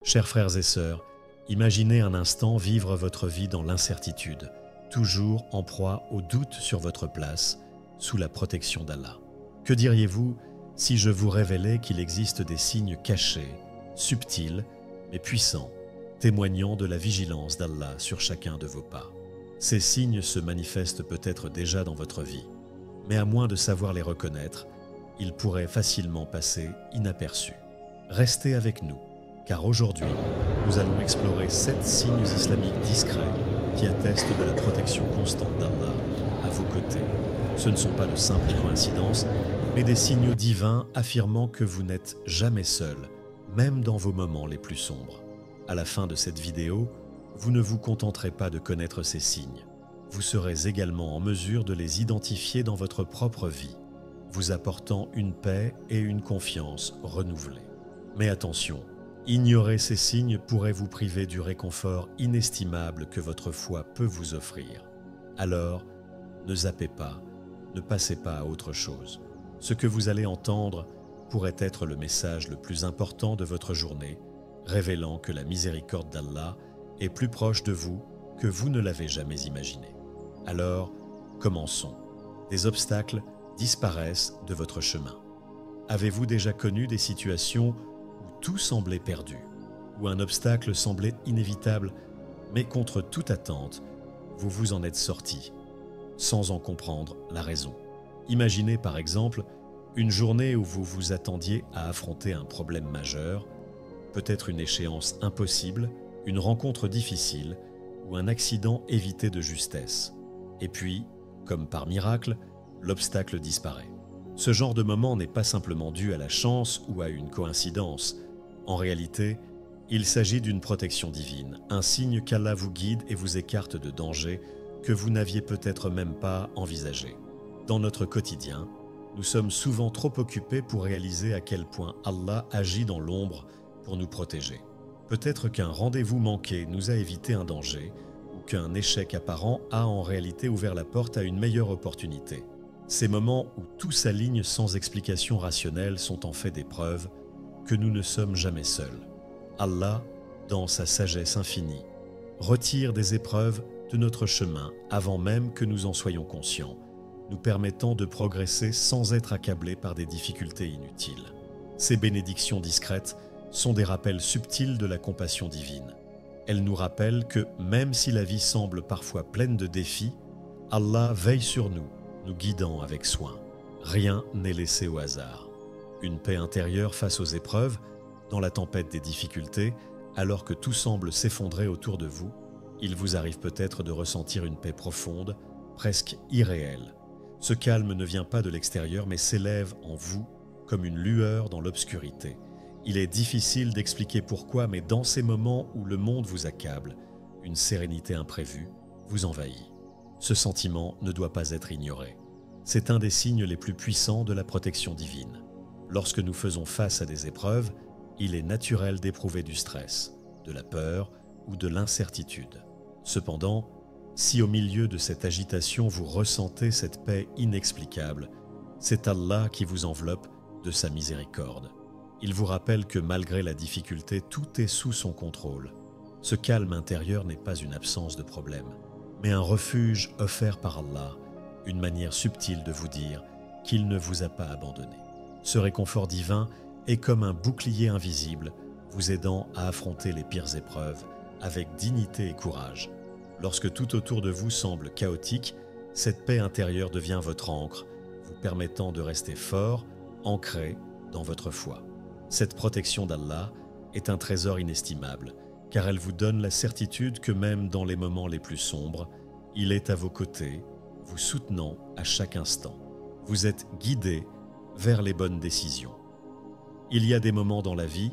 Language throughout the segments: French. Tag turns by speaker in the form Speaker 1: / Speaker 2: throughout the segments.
Speaker 1: Chers frères et sœurs, imaginez un instant vivre votre vie dans l'incertitude, toujours en proie au doute sur votre place, sous la protection d'Allah. Que diriez-vous si je vous révélais qu'il existe des signes cachés, subtils, mais puissants, témoignant de la vigilance d'Allah sur chacun de vos pas? Ces signes se manifestent peut-être déjà dans votre vie, mais à moins de savoir les reconnaître, ils pourraient facilement passer inaperçus. Restez avec nous, car aujourd'hui, nous allons explorer 7 signes islamiques discrets qui attestent de la protection constante d'Allah à vos côtés. Ce ne sont pas de simples coïncidences, mais des signaux divins affirmant que vous n'êtes jamais seul, même dans vos moments les plus sombres. À la fin de cette vidéo, vous ne vous contenterez pas de connaître ces signes. Vous serez également en mesure de les identifier dans votre propre vie, vous apportant une paix et une confiance renouvelées. Mais attention, ignorer ces signes pourrait vous priver du réconfort inestimable que votre foi peut vous offrir. Alors, ne zappez pas, ne passez pas à autre chose. Ce que vous allez entendre pourrait être le message le plus important de votre journée, révélant que la miséricorde d'Allah est plus proche de vous que vous ne l'avez jamais imaginé. Alors, commençons. Des obstacles disparaissent de votre chemin. Avez-vous déjà connu des situations où tout semblait perdu, où un obstacle semblait inévitable, mais contre toute attente, vous vous en êtes sorti, sans en comprendre la raison? Imaginez par exemple une journée où vous vous attendiez à affronter un problème majeur, peut-être une échéance impossible, une rencontre difficile ou un accident évité de justesse. Et puis, comme par miracle, l'obstacle disparaît. Ce genre de moment n'est pas simplement dû à la chance ou à une coïncidence. En réalité, il s'agit d'une protection divine, un signe qu'Allah vous guide et vous écarte de dangers que vous n'aviez peut-être même pas envisagés. Dans notre quotidien, nous sommes souvent trop occupés pour réaliser à quel point Allah agit dans l'ombre pour nous protéger. Peut-être qu'un rendez-vous manqué nous a évité un danger ou qu'un échec apparent a en réalité ouvert la porte à une meilleure opportunité. Ces moments où tout s'aligne sans explication rationnelle sont en fait des preuves que nous ne sommes jamais seuls. Allah, dans sa sagesse infinie, retire des épreuves de notre chemin avant même que nous en soyons conscients, nous permettant de progresser sans être accablés par des difficultés inutiles. Ces bénédictions discrètes sont des rappels subtils de la compassion divine. Elles nous rappellent que même si la vie semble parfois pleine de défis, Allah veille sur nous, nous guidant avec soin. Rien n'est laissé au hasard. Une paix intérieure face aux épreuves, dans la tempête des difficultés, alors que tout semble s'effondrer autour de vous, il vous arrive peut-être de ressentir une paix profonde, presque irréelle. Ce calme ne vient pas de l'extérieur mais s'élève en vous comme une lueur dans l'obscurité. Il est difficile d'expliquer pourquoi, mais dans ces moments où le monde vous accable, une sérénité imprévue vous envahit. Ce sentiment ne doit pas être ignoré. C'est un des signes les plus puissants de la protection divine. Lorsque nous faisons face à des épreuves, il est naturel d'éprouver du stress, de la peur ou de l'incertitude. Cependant, si au milieu de cette agitation vous ressentez cette paix inexplicable, c'est Allah qui vous enveloppe de sa miséricorde. Il vous rappelle que malgré la difficulté, tout est sous son contrôle. Ce calme intérieur n'est pas une absence de problème, mais un refuge offert par Allah, une manière subtile de vous dire qu'il ne vous a pas abandonné. Ce réconfort divin est comme un bouclier invisible, vous aidant à affronter les pires épreuves avec dignité et courage. Lorsque tout autour de vous semble chaotique, cette paix intérieure devient votre ancre, vous permettant de rester fort, ancré dans votre foi. Cette protection d'Allah est un trésor inestimable, car elle vous donne la certitude que même dans les moments les plus sombres, il est à vos côtés, vous soutenant à chaque instant. Vous êtes guidé vers les bonnes décisions. Il y a des moments dans la vie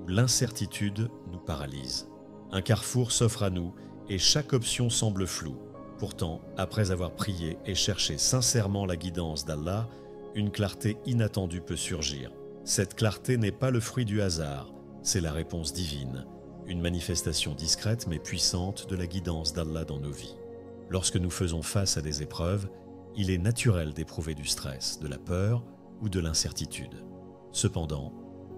Speaker 1: où l'incertitude nous paralyse. Un carrefour s'offre à nous et chaque option semble floue. Pourtant, après avoir prié et cherché sincèrement la guidance d'Allah, une clarté inattendue peut surgir. Cette clarté n'est pas le fruit du hasard, c'est la réponse divine, une manifestation discrète mais puissante de la guidance d'Allah dans nos vies. Lorsque nous faisons face à des épreuves, il est naturel d'éprouver du stress, de la peur ou de l'incertitude. Cependant,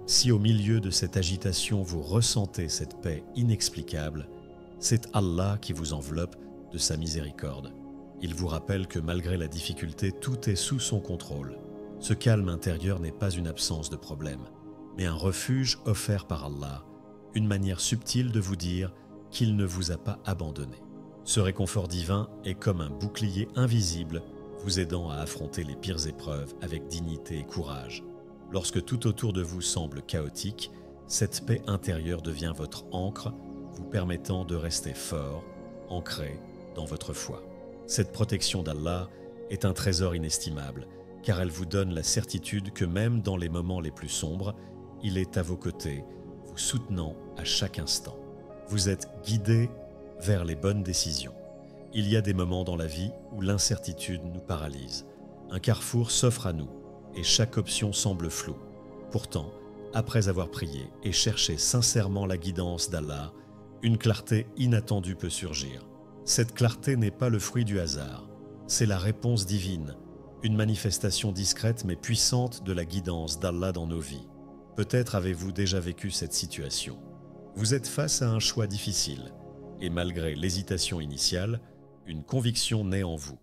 Speaker 1: Si au milieu de cette agitation vous ressentez cette paix inexplicable, c'est Allah qui vous enveloppe de sa miséricorde. Il vous rappelle que malgré la difficulté, tout est sous son contrôle. Ce calme intérieur n'est pas une absence de problème, mais un refuge offert par Allah, une manière subtile de vous dire qu'il ne vous a pas abandonné. Ce réconfort divin est comme un bouclier invisible vous aidant à affronter les pires épreuves avec dignité et courage. Lorsque tout autour de vous semble chaotique, cette paix intérieure devient votre ancre, vous permettant de rester fort, ancré dans votre foi. Cette protection d'Allah est un trésor inestimable, car elle vous donne la certitude que même dans les moments les plus sombres, il est à vos côtés, vous soutenant à chaque instant. Vous êtes guidé vers les bonnes décisions. Il y a des moments dans la vie où l'incertitude nous paralyse. Un carrefour s'offre à nous et chaque option semble floue. Pourtant, après avoir prié et cherché sincèrement la guidance d'Allah, une clarté inattendue peut surgir. Cette clarté n'est pas le fruit du hasard, c'est la réponse divine, une manifestation discrète mais puissante de la guidance d'Allah dans nos vies. Peut-être avez-vous déjà vécu cette situation. Vous êtes face à un choix difficile, et malgré l'hésitation initiale, une conviction naît en vous.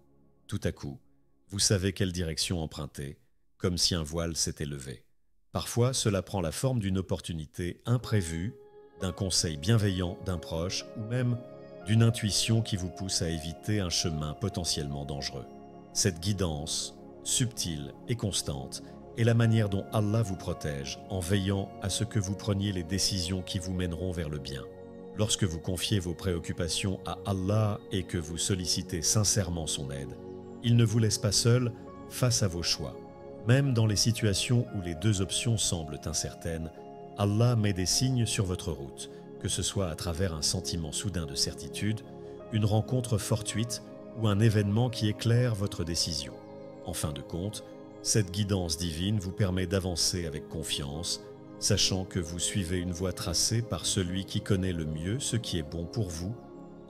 Speaker 1: Tout à coup, vous savez quelle direction emprunter, comme si un voile s'était levé. Parfois, cela prend la forme d'une opportunité imprévue, d'un conseil bienveillant d'un proche ou même d'une intuition qui vous pousse à éviter un chemin potentiellement dangereux. Cette guidance, subtile et constante, est la manière dont Allah vous protège en veillant à ce que vous preniez les décisions qui vous mèneront vers le bien. Lorsque vous confiez vos préoccupations à Allah et que vous sollicitez sincèrement son aide, il ne vous laisse pas seul face à vos choix. Même dans les situations où les deux options semblent incertaines, Allah met des signes sur votre route, que ce soit à travers un sentiment soudain de certitude, une rencontre fortuite ou un événement qui éclaire votre décision. En fin de compte, cette guidance divine vous permet d'avancer avec confiance, sachant que vous suivez une voie tracée par celui qui connaît le mieux ce qui est bon pour vous,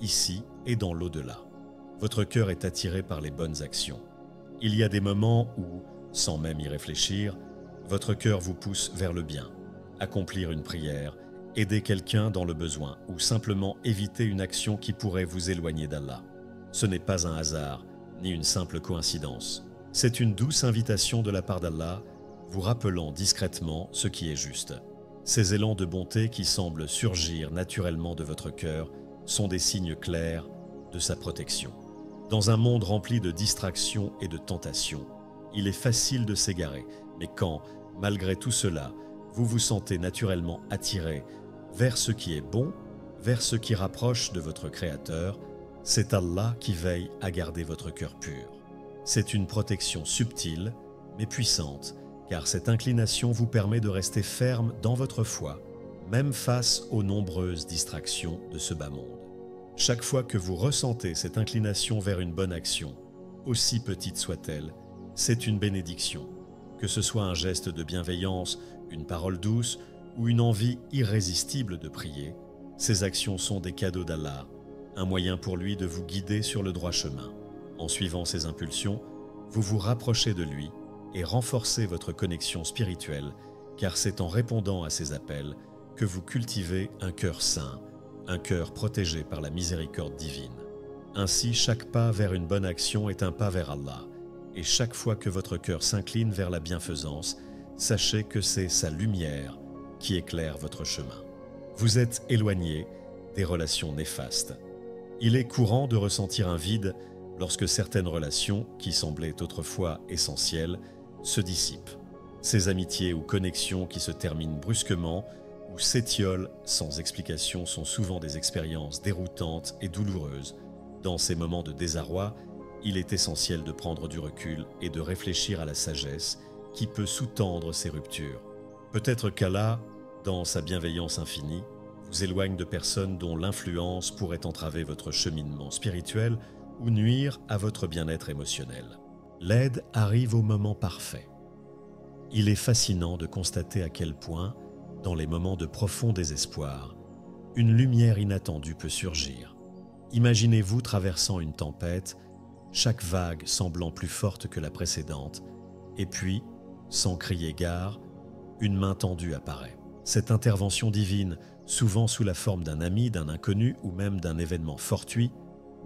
Speaker 1: ici et dans l'au-delà. Votre cœur est attiré par les bonnes actions. Il y a des moments où, sans même y réfléchir, votre cœur vous pousse vers le bien. Accomplir une prière, aider quelqu'un dans le besoin ou simplement éviter une action qui pourrait vous éloigner d'Allah. Ce n'est pas un hasard, ni une simple coïncidence. C'est une douce invitation de la part d'Allah, vous rappelant discrètement ce qui est juste. Ces élans de bonté qui semblent surgir naturellement de votre cœur sont des signes clairs de sa protection. Dans un monde rempli de distractions et de tentations, il est facile de s'égarer, mais quand, malgré tout cela, vous vous sentez naturellement attiré vers ce qui est bon, vers ce qui rapproche de votre Créateur, c'est Allah qui veille à garder votre cœur pur. C'est une protection subtile, mais puissante, car cette inclination vous permet de rester ferme dans votre foi, même face aux nombreuses distractions de ce bas monde. Chaque fois que vous ressentez cette inclination vers une bonne action, aussi petite soit-elle, c'est une bénédiction. Que ce soit un geste de bienveillance, une parole douce ou une envie irrésistible de prier, ces actions sont des cadeaux d'Allah, un moyen pour lui de vous guider sur le droit chemin. En suivant ses impulsions, vous vous rapprochez de lui et renforcez votre connexion spirituelle, car c'est en répondant à ses appels que vous cultivez un cœur saint, un cœur protégé par la miséricorde divine. Ainsi, chaque pas vers une bonne action est un pas vers Allah, et chaque fois que votre cœur s'incline vers la bienfaisance, sachez que c'est sa lumière qui éclaire votre chemin. Vous êtes éloigné des relations néfastes. Il est courant de ressentir un vide lorsque certaines relations, qui semblaient autrefois essentielles, se dissipent. Ces amitiés ou connexions qui se terminent brusquement ou s'étiolent sans explication sont souvent des expériences déroutantes et douloureuses. Dans ces moments de désarroi, il est essentiel de prendre du recul et de réfléchir à la sagesse qui peut sous-tendre ces ruptures. Peut-être qu'Allah, dans sa bienveillance infinie, vous éloigne de personnes dont l'influence pourrait entraver votre cheminement spirituel ou nuire à votre bien-être émotionnel. L'aide arrive au moment parfait. Il est fascinant de constater à quel point, dans les moments de profond désespoir, une lumière inattendue peut surgir. Imaginez-vous traversant une tempête, chaque vague semblant plus forte que la précédente, et puis, sans crier gare, une main tendue apparaît. Cette intervention divine, souvent sous la forme d'un ami, d'un inconnu ou même d'un événement fortuit,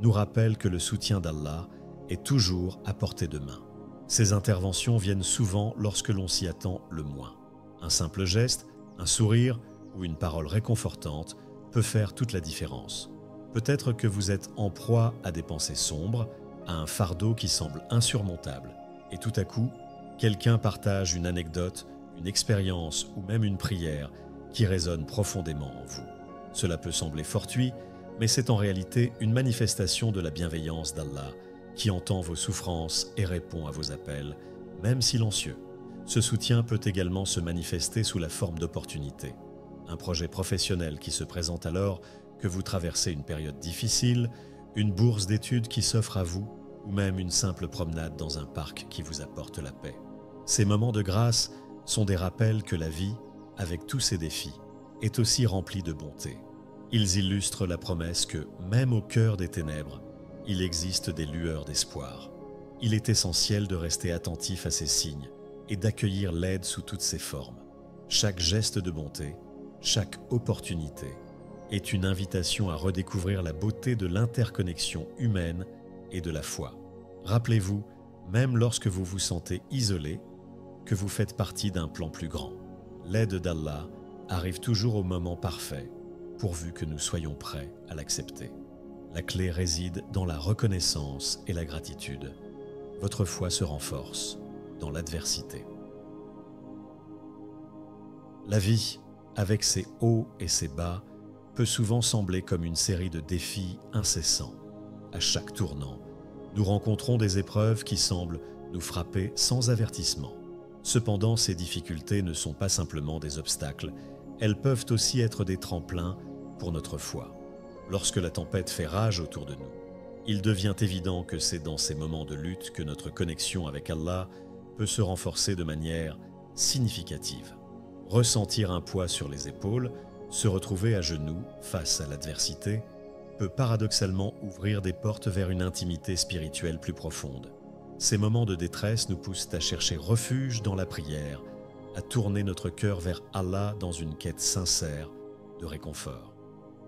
Speaker 1: nous rappelle que le soutien d'Allah est toujours à portée de main. Ces interventions viennent souvent lorsque l'on s'y attend le moins. Un simple geste, un sourire ou une parole réconfortante peut faire toute la différence. Peut-être que vous êtes en proie à des pensées sombres, à un fardeau qui semble insurmontable, et tout à coup, quelqu'un partage une anecdote, une expérience ou même une prière qui résonne profondément en vous. Cela peut sembler fortuit, mais c'est en réalité une manifestation de la bienveillance d'Allah qui entend vos souffrances et répond à vos appels, même silencieux. Ce soutien peut également se manifester sous la forme d'opportunités. Un projet professionnel qui se présente alors que vous traversez une période difficile, une bourse d'études qui s'offre à vous, ou même une simple promenade dans un parc qui vous apporte la paix. Ces moments de grâce sont des rappels que la vie, avec tous ses défis, est aussi remplie de bonté. Ils illustrent la promesse que, même au cœur des ténèbres, il existe des lueurs d'espoir. Il est essentiel de rester attentif à ces signes et d'accueillir l'aide sous toutes ses formes. Chaque geste de bonté, chaque opportunité est une invitation à redécouvrir la beauté de l'interconnexion humaine et de la foi. Rappelez-vous, même lorsque vous vous sentez isolé, que vous faites partie d'un plan plus grand. L'aide d'Allah arrive toujours au moment parfait, pourvu que nous soyons prêts à l'accepter. La clé réside dans la reconnaissance et la gratitude. Votre foi se renforce dans l'adversité. La vie, avec ses hauts et ses bas, peut souvent sembler comme une série de défis incessants. À chaque tournant, nous rencontrons des épreuves qui semblent nous frapper sans avertissement. Cependant, ces difficultés ne sont pas simplement des obstacles, elles peuvent aussi être des tremplins pour notre foi. Lorsque la tempête fait rage autour de nous, il devient évident que c'est dans ces moments de lutte que notre connexion avec Allah peut se renforcer de manière significative. Ressentir un poids sur les épaules, se retrouver à genoux face à l'adversité, peut paradoxalement ouvrir des portes vers une intimité spirituelle plus profonde. Ces moments de détresse nous poussent à chercher refuge dans la prière, à tourner notre cœur vers Allah dans une quête sincère de réconfort.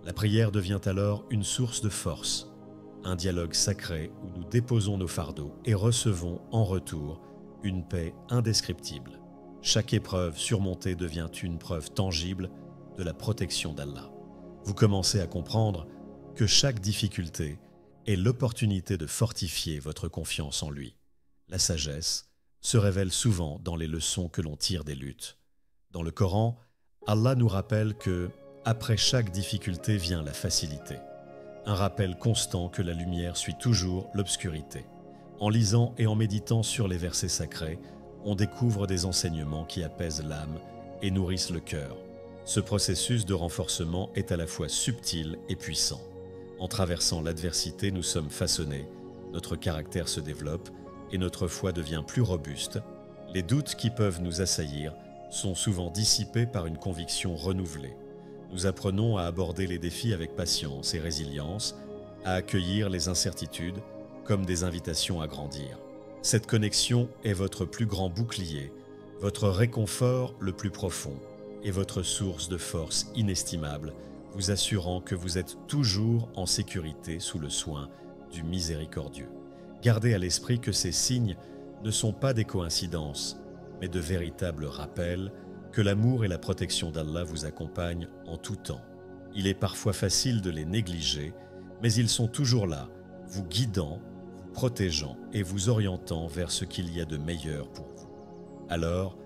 Speaker 1: La prière devient alors une source de force, un dialogue sacré où nous déposons nos fardeaux et recevons en retour une paix indescriptible. Chaque épreuve surmontée devient une preuve tangible de la protection d'Allah. Vous commencez à comprendre que chaque difficulté est l'opportunité de fortifier votre confiance en lui. La sagesse se révèle souvent dans les leçons que l'on tire des luttes. Dans le Coran, Allah nous rappelle que, après chaque difficulté vient la facilité. Un rappel constant que la lumière suit toujours l'obscurité. En lisant et en méditant sur les versets sacrés, on découvre des enseignements qui apaisent l'âme et nourrissent le cœur. Ce processus de renforcement est à la fois subtil et puissant. En traversant l'adversité, nous sommes façonnés, notre caractère se développe et notre foi devient plus robuste. Les doutes qui peuvent nous assaillir sont souvent dissipés par une conviction renouvelée. Nous apprenons à aborder les défis avec patience et résilience, à accueillir les incertitudes comme des invitations à grandir. Cette connexion est votre plus grand bouclier, votre réconfort le plus profond et votre source de force inestimable, vous assurant que vous êtes toujours en sécurité sous le soin du miséricordieux. Gardez à l'esprit que ces signes ne sont pas des coïncidences, mais de véritables rappels que l'amour et la protection d'Allah vous accompagnent en tout temps. Il est parfois facile de les négliger, mais ils sont toujours là, vous guidant, vous protégeant et vous orientant vers ce qu'il y a de meilleur pour vous. Alors,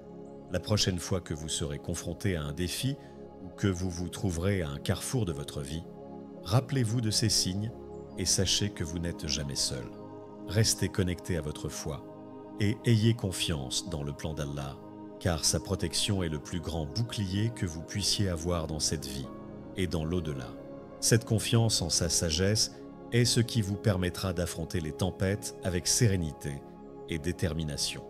Speaker 1: la prochaine fois que vous serez confronté à un défi ou que vous vous trouverez à un carrefour de votre vie, rappelez-vous de ces signes et sachez que vous n'êtes jamais seul. Restez connecté à votre foi et ayez confiance dans le plan d'Allah, car sa protection est le plus grand bouclier que vous puissiez avoir dans cette vie et dans l'au-delà. Cette confiance en sa sagesse est ce qui vous permettra d'affronter les tempêtes avec sérénité et détermination.